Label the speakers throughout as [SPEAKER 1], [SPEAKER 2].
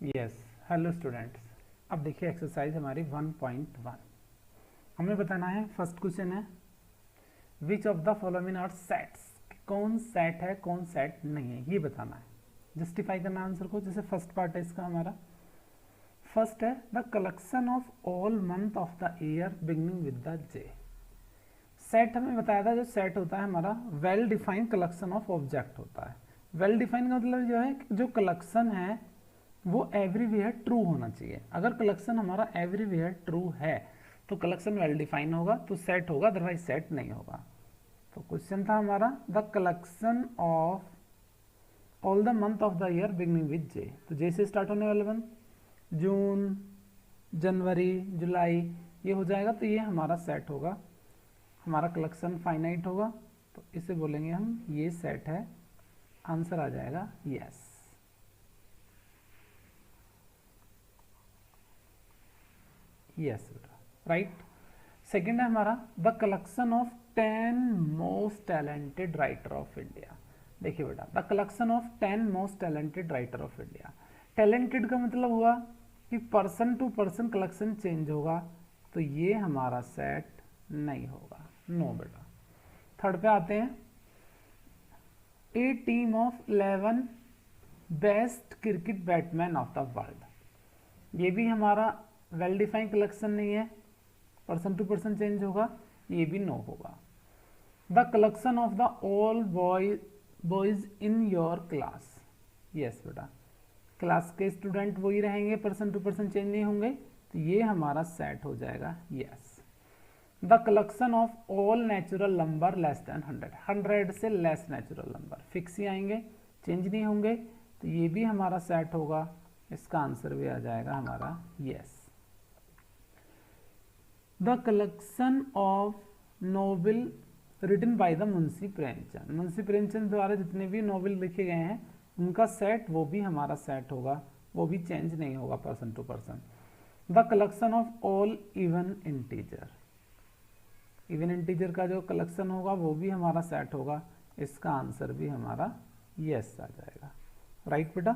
[SPEAKER 1] Yes, hello students. अब देखिए exercise हमारी 1.1। हमें बताना है, फर्स्ट क्वेश्चन है which of the following are sets, कौन सेट है कौन सेट नहीं है, ये बताना है। जस्टिफाई करना आंसर को। जैसे फर्स्ट पार्ट है इसका हमारा, फर्स्ट है the collection of all month of the year beginning with the J. Set हमें बताया था, जो सेट होता है हमारा well defined collection of object होता है। वेल डिफाइंड का मतलब जो है कि जो कलेक्शन है वो एवरीवेयर ट्रू होना चाहिए। अगर कलेक्शन हमारा एवरीवेयर ट्रू है तो कलेक्शन वेल डिफाइन होगा, तो सेट होगा, अदरवाइज सेट नहीं होगा। तो क्वेश्चन था हमारा the collection of all the month of the year beginning with J. तो जे से स्टार्ट होने वाले मंथ जून, जनवरी, जुलाई, ये हो जाएगा, तो ये हमारा सेट होगा, हमारा कलेक्शन फाइनाइट होगा, तो इसे बोलेंगे हम ये सेट है। आंसर आ जाएगा यस। यस बेटा, राइट। सेकेंड है हमारा the collection of 10 most talented writer of India. देखिए बेटा, the collection of 10 most talented writer of India. Talented का मतलब हुआ कि person to person collection change होगा, तो ये हमारा सेट नहीं होगा, नो बेटा। थर्ड पे आते हैं, a team of 11 best cricket batsman of the world. ये भी हमारा वेल डिफाइंड कलेक्शन नहीं है, पर्सन टू पर्सन चेंज होगा, ये भी नो होगा। The collection of the all boys in your class. Yes बेटा, क्लास के स्टूडेंट वही रहेंगे, पर्सन टू पर्सन चेंज नहीं होंगे, तो ये हमारा सेट हो जाएगा yes. The collection of all natural number less then 100, 100 से लेस नेचुरल नंबर फिक्स ही आएंगे, चेंज नहीं होंगे, तो ये भी हमारा सेट होगा। इसका आंसर भी आ जाएगा हमारा yes. The collection of novel written by the Munshi Premchand. Munshi Premchand द्वारा जितने भी नोवेल लिखे गए हैं उनका सेट, वो भी हमारा सेट होगा, वो भी चेंज नहीं होगा person to person. The collection of all even integer, even integer का जो कलेक्शन होगा वो भी हमारा सेट होगा, इसका आंसर भी हमारा यस आ जाएगा, राइट बेटा।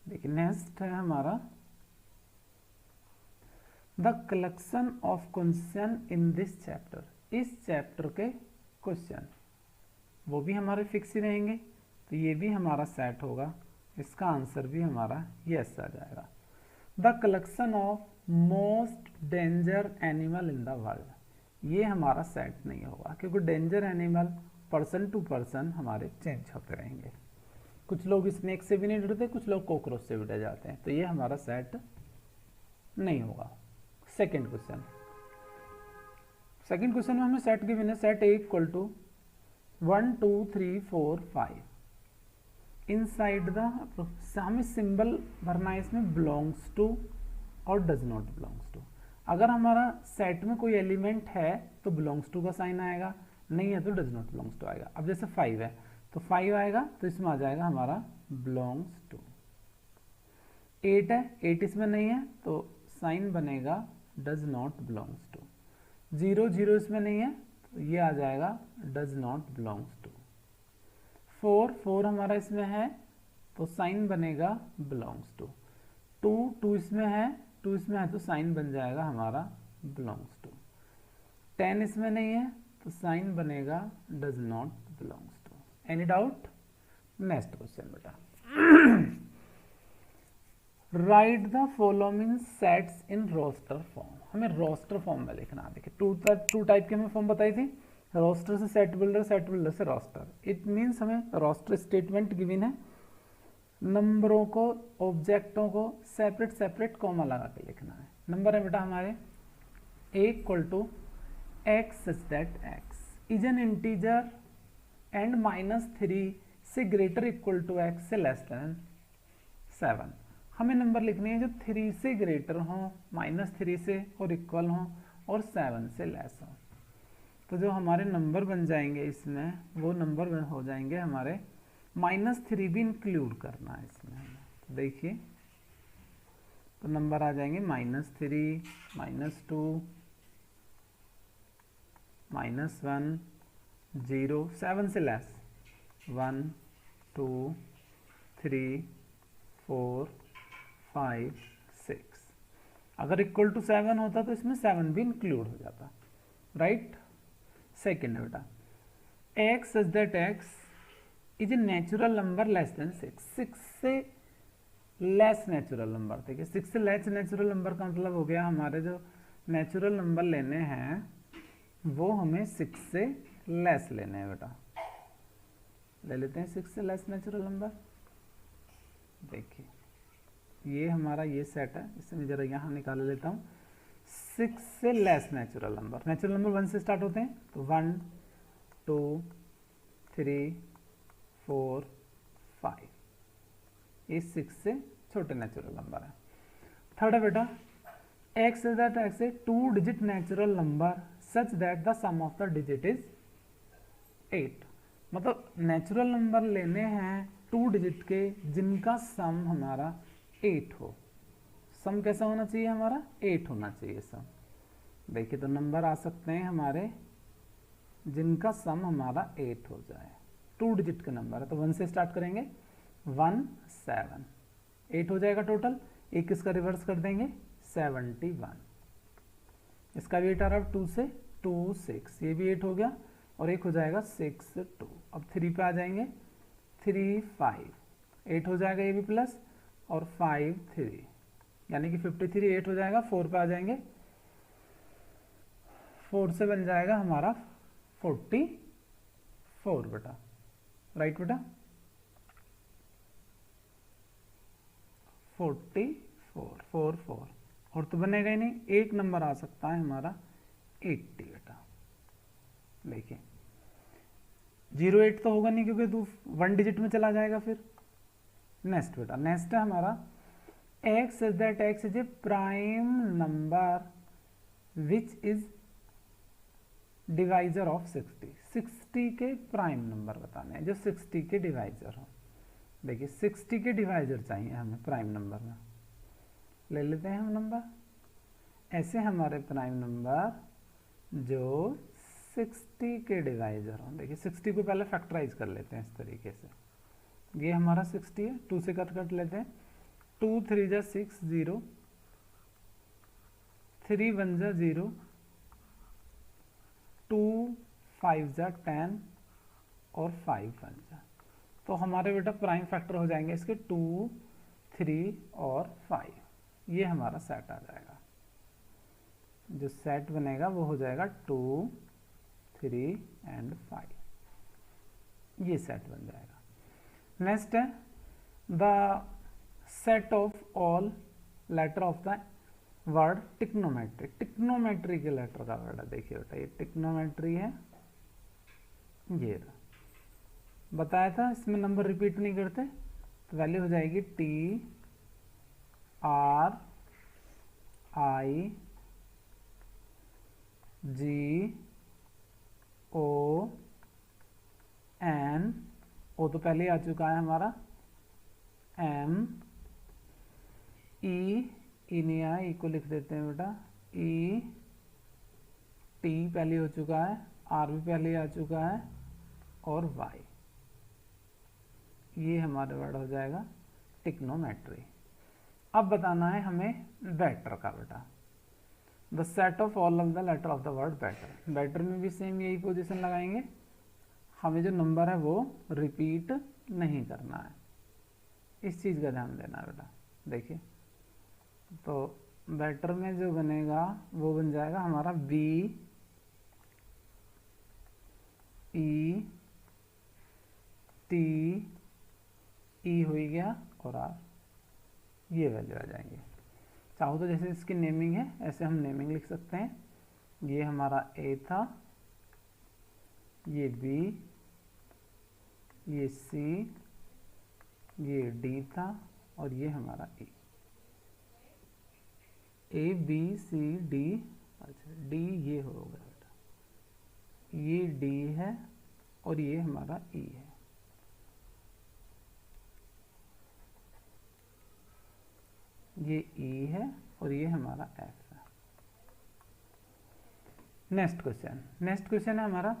[SPEAKER 1] देखिए नेक्स्ट है हमारा the collection of question in this chapter. इस चैप्टर के क्वेश्चन वो भी हमारे फिक्स ही रहेंगे, तो ये भी हमारा सेट होगा, इसका आंसर भी हमारा यस आ जाएगा। The collection of most danger animal in the world, ये हमारा सेट नहीं होगा, क्योंकि danger animal person to person हमारे चेंज होते रहेंगे। कुछ लोग स्नेक से भी नहीं डरते, कुछ लोग कॉकरोच से भी डर जाते हैं, तो ये हमारा सेट नहीं होगा। सेकेंड क्वेश्चन, सेकेंड क्वेश्चन में हमें सेट गिवन है, set A equal to 1 2 3 4 5 inside the, हमें सिंबल भरना है इसमें, बिलोंग्स टू और डज नॉट बिलोंग्स टू। अगर हमारा सेट में कोई एलिमेंट है तो बिलोंग्स टू का साइन आएगा, नहीं है तो डज नॉट बिलोंग्स टू आएगा। अब जैसे 5 है तो 5 आएगा, तो इसमें आ जाएगा हमारा बिलोंग्स टू। 8 है, 8 इसमें नहीं है तो साइन बनेगा डज नॉट बिलोंग्स टू। 0 0 इसमें नहीं है तो ये आ जाएगा डज नॉट बिलोंग्स टू। 4 4 हमारा इसमें है तो साइन बनेगा बिलोंग्स टू। 2 2 इसमें है, 2 इसमें है तो साइन बन जाएगा हमारा बिलोंग्स टू। 10 इसमें नहीं है तो साइन बनेगा does not belongs to. Any doubt? Next question बेटा, write the following sets in roster form. हमें रोस्टर फॉर्म में लिखना है। देखिए टू टाइप की हमें फॉर्म बताई थी, रोस्टर से सेट बिल्डर, सेट बिल्डर से रोस्टर। इट मीन्स हमें रोस्टर स्टेटमेंट गिवन है, नंबरों को, ऑब्जेक्टों को सेपरेट सेपरेट कॉमा लगा के लिखना है। नंबर है बेटा हमारे a equal to x such that x is an integer and -3 से ग्रेटर इक्वल टू एक्स से लेस देन 7। हमें नंबर लिखने हैं जो 3 से ग्रेटर हो, -3 से और इक्वल हो, और 7 से लेस हो। तो जो हमारे नंबर बन जाएंगे इसमें, वो नंबर हो जाएंगे हमारे, -3 भी इंक्लूड करना है इसमें हमें। तो देखिए, तो नंबर आ जाएंगे -3, -2, -1, 0, 7 से लेस 1 2 3 4 5 6। अगर इक्वल टू 7 होता तो इसमें 7 भी इंक्लूड हो जाता, राइट। सेकेंड है बेटा, x such that x is a natural number less then 6। 6 से लेस नेचुरल नंबर, देखिए 6 से लेस नेचुरल नंबर का मतलब हो गया हमारे जो नेचुरल नंबर लेने हैं वो हमें 6 से लेस लेने हैं बेटा। ले लेते हैं 6 से लेस नेचुरल नंबर। देखिए ये हमारा ये सेट है, इसे मैं जरा यहाँ निकाल लेता हूँ। 6 से less natural number, natural number 1 से स्टार्ट होते हैं, तो 1 2 3 4 5, ये 6 से छोटे नेचुरल नंबर है। थर्ड है बेटा, x is that x is 2 digit natural number such that the sum of the digit is 8। मतलब नेचुरल नंबर लेने हैं 2 डिजिट के जिनका सम हमारा 8 हो। सम कैसा होना चाहिए हमारा? 8 होना चाहिए सम। देखिए तो नंबर आ सकते हैं हमारे जिनका सम हमारा 8 हो जाए, 2 डिजिट के नंबर है, तो 1 से स्टार्ट करेंगे, 1 7, 8 हो जाएगा टोटल। एक इसका रिवर्स कर देंगे, 71। इसका भी 8 आ रहा है, 2 से 2 6, ये भी 8 हो गया, और एक हो जाएगा 6 2। अब 3 पे आ जाएंगे, 3 5, 8 हो जाएगा ये भी प्लस, और 5 3, यानी कि 53 8 हो जाएगा। 4 पे आ जाएंगे, 4 से बन जाएगा हमारा 44 बेटा, राइट बेटा, 44 और तो बनेगा ही नहीं, एक नंबर आ सकता है हमारा 80 बेटा। देखिए 08 तो होगा नहीं क्योंकि 1 डिजिट में चला जाएगा। फिर नेक्स्ट बेटा, नेक्स्ट है हमारा x is that x is a prime number which is divisor of 60। 60 के प्राइम नंबर बताने हैं जो 60 के डिवाइजर हो। देखिए 60 के डिवाइजर चाहिए हमें प्राइम नंबर में, ले लेते हैं हम नंबर ऐसे हमारे प्राइम नंबर जो 60 के डिवाइजर हो। देखिए 60 को पहले फैक्टराइज कर लेते हैं इस तरीके से, ये हमारा 60 है, 2 से कट लेते हैं, 2 3 जा 6 0, 3 1 जा 0, 2 5 जा 10 और 5 1 जा, तो हमारे बेटा प्राइम फैक्टर हो जाएंगे इसके 2 3 और 5। ये हमारा सेट आ जाएगा, जो सेट बनेगा वो हो जाएगा 2 3 एंड 5, ये सेट बन जाएगा। नेक्स्ट है the set of all letter of the word trigonometry. Trigonometry के लेटर का वर्ड है, देखिए बेटा ये टिक्नोमेट्री है, ये बताया था इसमें नंबर रिपीट नहीं करते, तो वैल्यू हो जाएगी T R I G O N, O तो पहले आ चुका है हमारा, M E, ई नहीं आया, ई को लिख देते हैं बेटा, E T पहले हो चुका है, R भी पहले आ चुका है, और Y, ये हमारे वर्ड हो जाएगा टिक्नोमेट्री। अब बताना है हमें बेटर का बेटा, the set of all of the letter of the word better. Better में भी सेम यही पोजीशन लगाएंगे, हमें जो नंबर है वो रिपीट नहीं करना है, इस चीज़ का ध्यान देना बेटा। देखिए तो बेटर में जो बनेगा वो बन जाएगा हमारा B E T E हो गया और R, ये वैल्यू आ जाएंगे। चाहो तो जैसे इसकी नेमिंग है ऐसे हम नेमिंग लिख सकते हैं, ये हमारा A था, ये B, ये C, ये D था, और ये हमारा E। A B C D, अच्छा D ये हो गया बेटा, ये D है और ये हमारा E है, ये E है और ये हमारा F है। नेक्स्ट क्वेश्चन है हमारा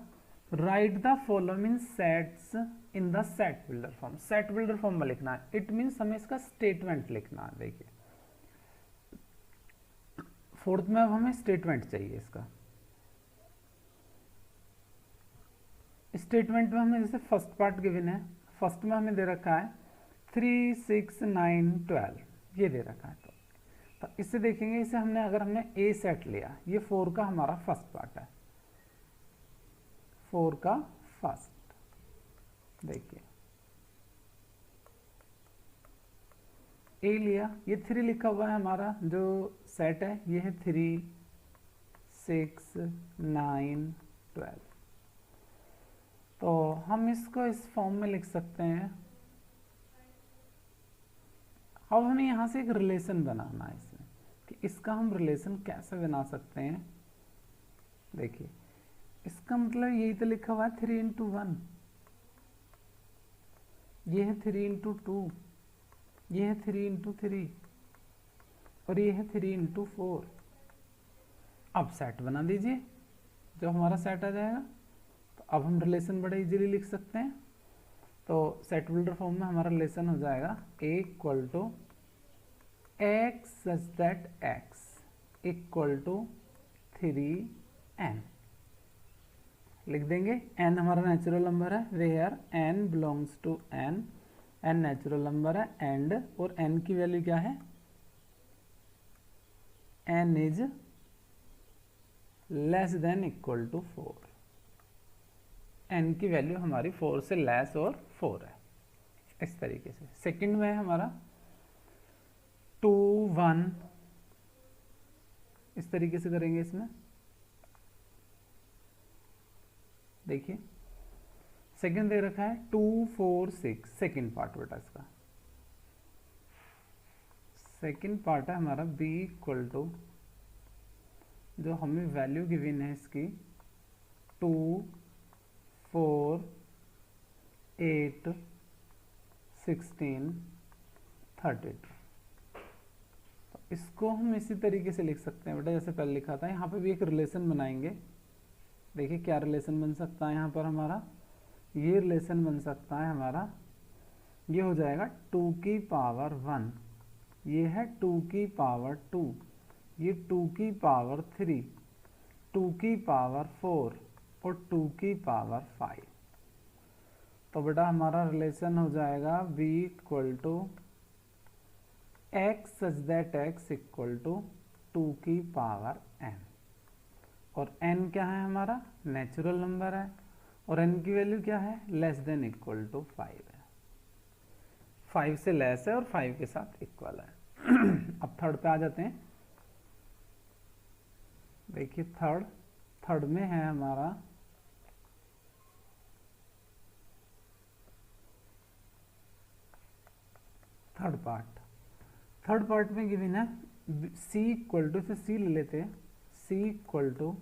[SPEAKER 1] right the following sets in the set builder form. Set builder form में लिखना है, इट मीन्स हमें इसका स्टेटमेंट लिखना है। देखिए फोर्थ में अब हमें स्टेटमेंट चाहिए इसका। स्टेटमेंट में हमें जैसे फर्स्ट पार्ट गिवन है, फर्स्ट में हमें दे रखा है 3, 6, 9, 12 ये दे रखा है। तो इससे देखेंगे, इसे हमने ए सेट लिया, ये 4 का हमारा फर्स्ट पार्ट है, 4 का फर्स्ट। देखिए ए लिया, ये 3 लिखा हुआ है हमारा जो सेट है, ये है 3, 6, 9, 12। तो हम इसको इस फॉर्म में लिख सकते हैं। अब हमें यहाँ से एक रिलेशन बनाना है इसमें, कि इसका हम रिलेशन कैसे बना सकते हैं। देखिए इसका मतलब यही तो लिखा हुआ है 3 × 1, ये है 3 × 2, ये है 3 × 3 और ये है 3 × 4। अब सेट बना दीजिए, जो हमारा सेट आ जाएगा। तो अब हम रिलेशन बड़े इजीली लिख सकते हैं। तो सेट बिल्डर फॉर्म में हमारा रिलेशन हो जाएगा A = x such that x = 3n। लिख देंगे n हमारा नेचुरल नंबर है, where n belongs to n, n natural number है, एंड और n की वैल्यू क्या है, n is less than equal to 4। n की वैल्यू हमारी 4 से लेस और 4 है। इस तरीके से सेकंड में है हमारा 2, 1, इस तरीके से करेंगे। इसमें देखिए सेकंड दे रखा है 2, 4, 6, सेकंड पार्ट बेटा इसका। सेकंड पार्ट है हमारा b = जो हमें वैल्यू गिवन है इसकी 2, 4, 8, 16, 32। तो इसको हम इसी तरीके से लिख सकते हैं बेटा, जैसे पहले लिखा था। यहाँ पे भी एक रिलेशन बनाएंगे। देखिए क्या रिलेशन बन सकता है यहाँ पर हमारा, ये रिलेशन बन सकता है हमारा, ये हो जाएगा 2 की पावर 1, ये है 2 की पावर 2, ये 2 की पावर 3, 2 की पावर 4 और 2 की पावर 5। तो बेटा हमारा रिलेशन हो जाएगा b = x such that x = 2 की पावर n। और n क्या है हमारा, नेचुरल नंबर है, और n की वैल्यू क्या है, लेस देन इक्वल टू 5 है। 5 से लेस है और 5 के साथ इक्वल है। अब थर्ड पे आ जाते हैं। देखिए थर्ड में है हमारा थर्ड पार्ट में गिवन है c = से c ले लेते हैं, c =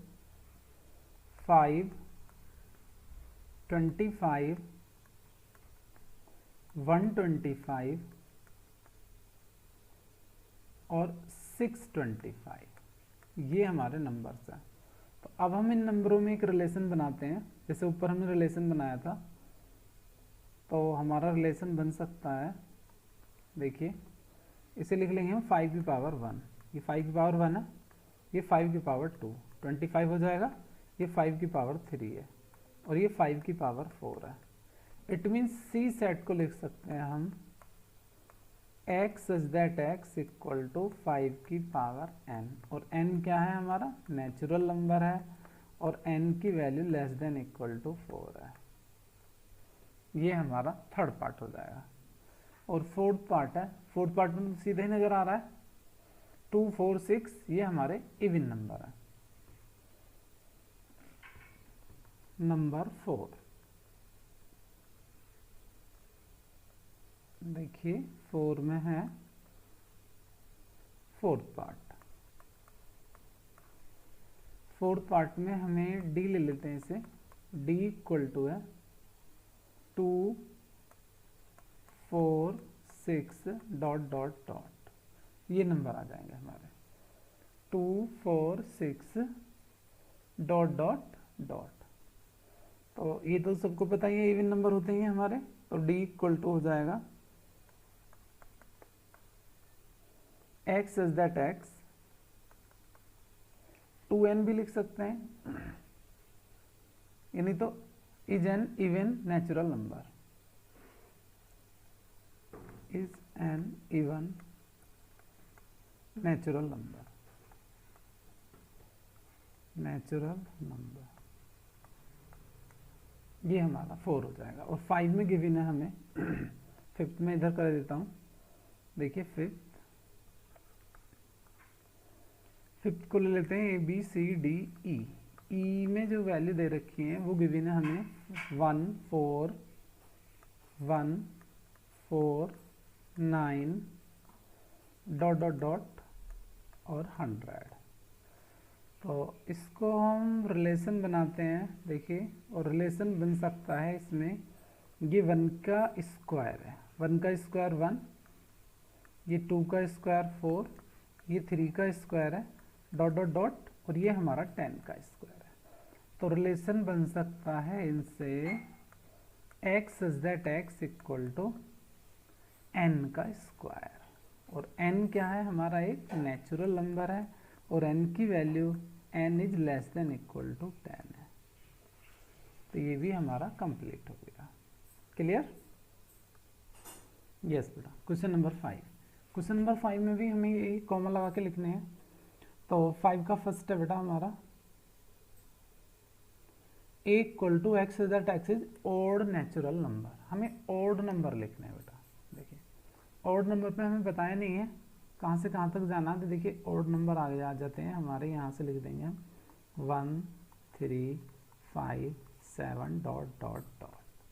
[SPEAKER 1] 5, 25, 125 और 625, ये हमारे नंबर्स हैं। तो अब हम इन नंबरों में एक रिलेशन बनाते हैं। जैसे ऊपर हमने रिलेशन बनाया था, तो हमारा रिलेशन बन सकता है, देखिए इसे लिख लेंगे हम 5 की पावर 1, ये 5 की पावर 1 है, ये 5 की पावर 2, 25 हो जाएगा, ये 5 की पावर 3 है और ये 5 की पावर 4 है। इट मीन्स सी सेट को लिख सकते हैं हम x such that x = 5 की पावर n, और n क्या है हमारा, नेचुरल नंबर है, और n की value less than equal to 4 है। ये हमारा थर्ड पार्ट हो जाएगा। और फोर्थ पार्ट है, फोर्थ पार्ट में सीधे ही नजर आ रहा है 2, 4, 6, ये हमारे इवन नंबर है। नंबर 4 देखिए 4 में है फोर्थ पार्ट में हमें d ले लेते हैं। इसे d = है 2, 4, 6 ... ये नंबर आ जाएंगे हमारे 2, 4, 6 ... तो ये तो सबको पता ही है, इवन नंबर होते हैं हमारे, तो डी इक्वल टू हो जाएगा x is that x, 2n भी लिख सकते हैं, यानी तो is an even natural number, is an even natural number, natural number, ये हमारा 4 हो जाएगा। और 5 में गिवन है हमें, फिफ्थ में इधर कर देता हूँ, देखिए फिफ्थ को ले लेते हैं A B C D E. ई में जो वैल्यू दे रखी है वो गिवन है हमें 1 4 1 4 9 डॉट डॉट डॉट और 100। तो इसको हम रिलेशन बनाते हैं, देखिए, और रिलेशन बन सकता है इसमें, ये 1 का स्क्वायर है, 1 का स्क्वायर 1, ये 2 का स्क्वायर 4, ये 3 का स्क्वायर है, डॉट डॉट डॉट, और ये हमारा 10 का स्क्वायर है। तो रिलेशन बन सकता है इनसे x is that x equal to n का स्क्वायर, और n क्या है, हमारा एक नेचुरल नंबर है, और n की value n is less than equal to 10 है। तो ये भी हमारा कंप्लीट हो गया। क्लियर? यस बेटा। क्वेश्चन नंबर 5, क्वेश्चन नंबर 5 में भी हमें ये कॉमा लगा के लिखने हैं। तो 5 का फर्स्ट है बेटा हमारा a equal to x is that x is odd natural number, हमें ओड नंबर लिखना है बेटा। देखिए ओड नंबर पे हमें बताया नहीं है कहाँ से कहाँ तक जाना, तो देखिए ओड नंबर आगे आ जाते हैं हमारे, यहाँ से लिख देंगे हम 1 3 5 7 डॉट डॉट डॉट,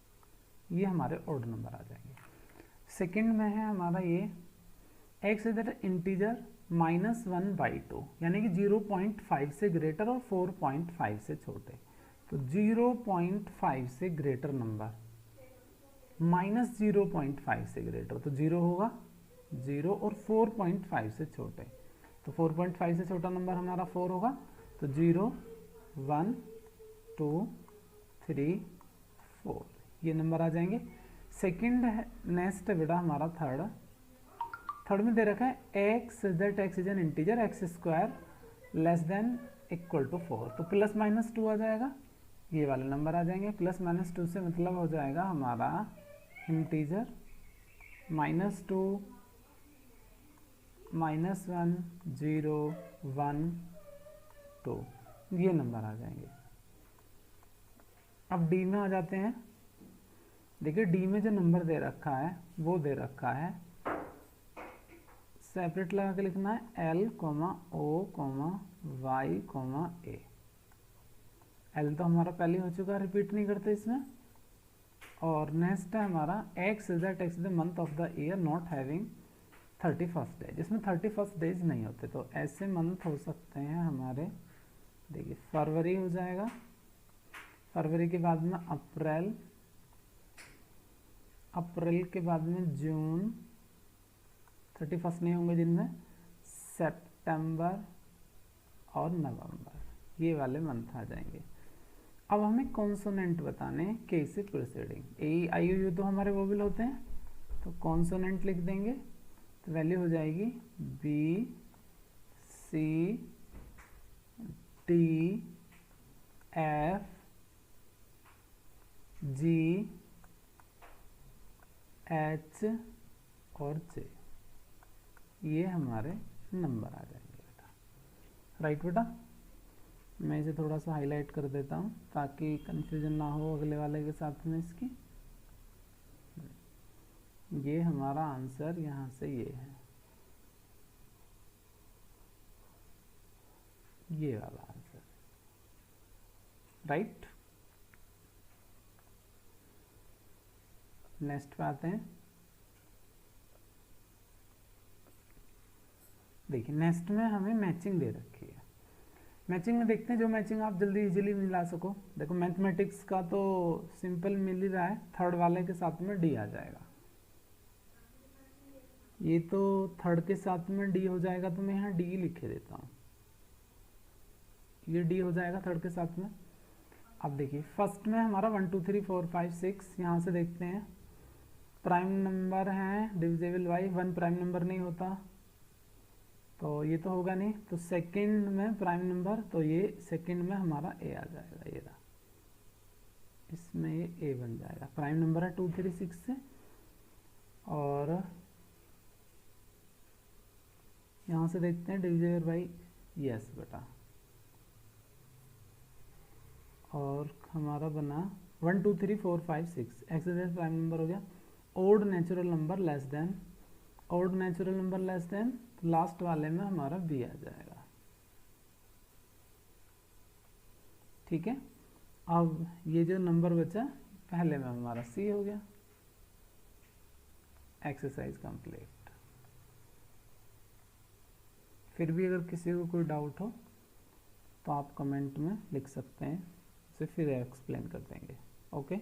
[SPEAKER 1] ये हमारे ओड नंबर आ जाएंगे। सेकंड में है हमारा ये x इज दैट इंटीजर -1/2, यानी कि 0.5 से ग्रेटर और 4.5 से छोटे। तो 0.5 से ग्रेटर नंबर -0.5 से ग्रेटर, तो 0 होगा 0, और 4.5 से छोटे, तो 4.5 से छोटा नंबर हमारा 4 होगा, तो 0 1 2 3 4 ये नंबर आ जाएंगे। सेकंड है, नेक्स्ट है बेटा हमारा थर्ड में दे रखा है x is that x is an integer x square less than equal to 4, तो +-2 आ जाएगा, ये वाले नंबर आ जाएंगे। +-2 से मतलब हो जाएगा हमारा इंटीजर -2 -1 0 1 2, ये नंबर आ जाएंगे। अब डी में आ जाते हैं। देखिए डी में जो नंबर दे रखा है वो दे रखा है, सेपरेट लगा के लिखना है L, O, Y, A। L तो हमारा पहले हो चुका, रिपीट नहीं करते इसमें। और नेक्स्ट है हमारा x is that x is the month of the year not having 31st day, जिसमें 31st डेज नहीं होते, तो ऐसे मंथ हो सकते हैं हमारे। देखिए फरवरी हो जाएगा, फरवरी के बाद में अप्रैल, अप्रैल के बाद में जून, 31st नहीं होंगे जिनमें, सितंबर और नवंबर, ये वाले मंथ आ जाएंगे। अब हमें कॉन्सोनेंट बताने हैं के से प्रीसीडिंग, ए आई यू तो हमारे वोवेल होते हैं, तो कॉन्सोनेंट लिख देंगे, तो वैल्यू हो जाएगी B C D F G H और जे, ये हमारे नंबर आ जाएंगे बेटा। राइट बेटा, मैं इसे थोड़ा सा हाईलाइट कर देता हूँ ताकि कंफ्यूजन ना हो अगले वाले के साथ में इसकी। ये हमारा आंसर यहाँ से ये है, ये वाला आंसर। राइट, नेक्स्ट पे आते हैं। देखिए नेक्स्ट में हमें मैचिंग दे रखी है। मैचिंग में देखते हैं जो मैचिंग आप जल्दी इजीली मिला सको। देखो मैथमेटिक्स का तो सिंपल मिल ही रहा है, थर्ड वाले के साथ में डी आ जाएगा, ये तो थर्ड के साथ में डी हो जाएगा, तो मैं यहाँ डी लिखे देता हूँ, ये डी हो जाएगा थर्ड के साथ में। अब देखिए फर्स्ट में हमारा 1 2 3 4 5 6, यहाँ से देखते हैं प्राइम नंबर हैं डिविजिबल बाई 1 प्राइम नंबर नहीं होता तो ये तो होगा नहीं, तो सेकंड में प्राइम नंबर, तो ये सेकंड में हमारा ए आ जाएगा, ये रहा, इसमें ये ए बन जाएगा, प्राइम नंबर है 2 3 6 से। और यहाँ से देखते हैं डिविजिबल बाई, यस बेटा, और हमारा बना 1 2 3 4 5 6, एक्स प्राइम नंबर हो गया। Odd natural number less than, odd natural number less than, तो लास्ट वाले में हमारा बी आ जाएगा। ठीक है, अब ये जो नंबर बचा पहले में हमारा सी हो गया। Exercise complete. फिर भी अगर किसी को कोई डाउट हो तो आप कमेंट में लिख सकते हैं, उसे फिर एक्सप्लेन कर देंगे। ओके।